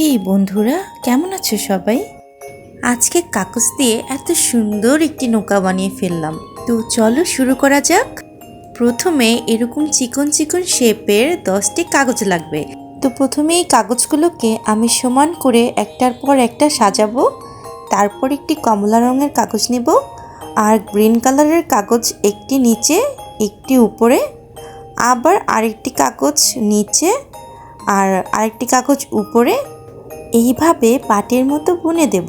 হেই বন্ধুরা, কেমন আছো সবাই? আজকে কাগজ দিয়ে এত সুন্দর একটি নৌকা বানিয়ে ফেললাম। তো চলো শুরু করা যাক। প্রথমে এরকম চিকন চিকন শেপের 10টি কাগজ লাগবে। তো প্রথমে এই কাগজগুলোকে আমি সমান করে একটার পর একটা সাজাবো। তারপর একটি কমলা রঙের কাগজ নেব, আর গ্রিন কালারের কাগজ একটি নিচে একটি উপরে, আবার আরেকটি কাগজ নিচে আর আরেকটি কাগজ উপরে, এইভাবে পাটির মতো বুনে দেব।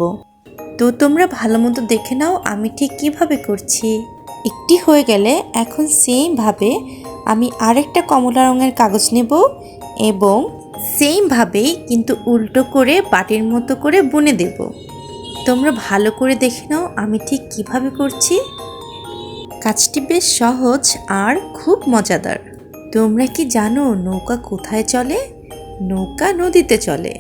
তো তোমরা ভালো মতো দেখে নাও আমি ঠিক কিভাবে করছি। একটি হয়ে গেলে এখন সেমভাবে আমি আরেকটা কমলা রঙের কাগজ নেব এবং সেমভাবেই কিন্তু উল্টো করে পাটির মতো করে বুনে দেব। তোমরা ভালো করে দেখে নাও আমি ঠিক কিভাবে করছি। কাজটি বেশ সহজ আর খুব মজাদার। তোমরা কি জানো নৌকা কোথায় চলে? নৌকা নদীতে চলে।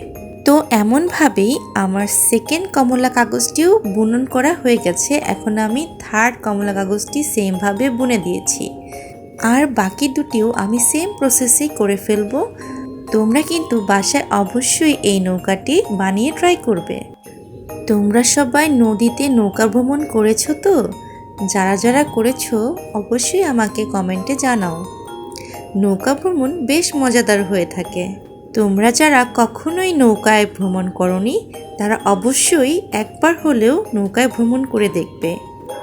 তো এমনভাবেই আমার সেকেন্ড কমলা কাগজটিও বুনন করা হয়ে গেছে। এখন আমি থার্ড কমলা কাগজটি সেমভাবে বুনে দিয়েছি, আর বাকি দুটিও আমি সেম প্রসেসেই করে ফেলবো। তোমরা কিন্তু বাসায় অবশ্যই এই নৌকাটি বানিয়ে ট্রাই করবে। তোমরা সবাই নদীতে নৌকা ভ্রমণ করেছো তো? যারা যারা করেছো অবশ্যই আমাকে কমেন্টে জানাও। নৌকা ভ্রমণ বেশ মজাদার হয়ে থাকে। তোমরা যারা কখনোই নৌকায় ভ্রমণ করনি তারা অবশ্যই একবার হলেও নৌকায় ভ্রমণ করে দেখবে।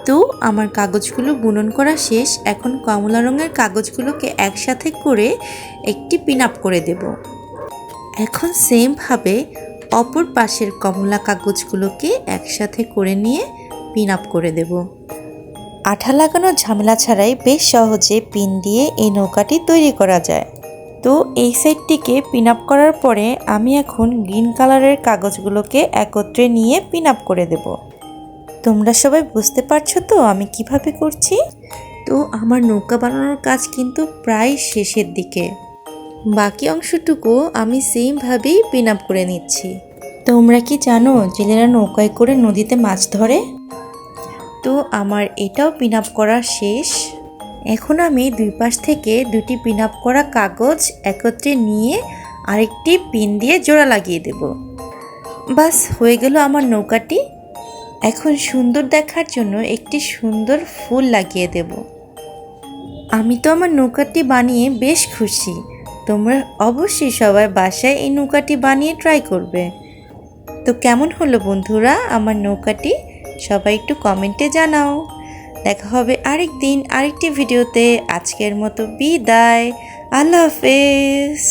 তো আমার কাগজগুলো বুনন করা শেষ। এখন কমলা রঙের কাগজগুলোকে একসাথে করে একটি পিন আপ করে দেব। এখন সেমভাবে অপর পাশের কমলা কাগজগুলোকে একসাথে করে নিয়ে পিন আপ করে দেব। আঠা লাগানোর ঝামেলা ছাড়াই বেশ সহজে পিন দিয়ে এই নৌকাটি তৈরি করা যায়। তো এই সাইডটিকে পিন আপ করার পরে আমি এখন গ্রিন কালারের কাগজগুলোকে একত্রে নিয়ে পিন আপ করে দেব। তোমরা সবাই বুঝতে পারছো তো আমি কিভাবে করছি? তো আমার নৌকা বানানোর কাজ কিন্তু প্রায় শেষের দিকে। বাকি অংশটুকু আমি সেমভাবেই পিন আপ করে নিচ্ছি। তোমরা কি জানো জেলেরা নৌকায় করে নদীতে মাছ ধরে? তো আমার এটাও পিন আপ করা শেষ। এখন আমি দুই পাশ থেকে দুটি পিন আপ করা কাগজ একত্রে নিয়ে আরেকটি পিন দিয়ে জোড়া লাগিয়ে দেব। বাস হয়ে গেল আমার নৌকাটি। এখন সুন্দর দেখার জন্য একটি সুন্দর ফুল লাগিয়ে দেব। আমি তো আমার নৌকাটি বানিয়ে বেশ খুশি। তোমরা অবশ্যই সবাই বাসায় এই নৌকাটি বানিয়ে ট্রাই করবে। তো কেমন হলো বন্ধুরা আমার নৌকাটি? সবাই একটু কমেন্টে জানাও। দেখা হবে আরেক দিন আরেকটি ভিডিওতে। আজকের মতো বিদায়। আল্লাহ হাফেজ।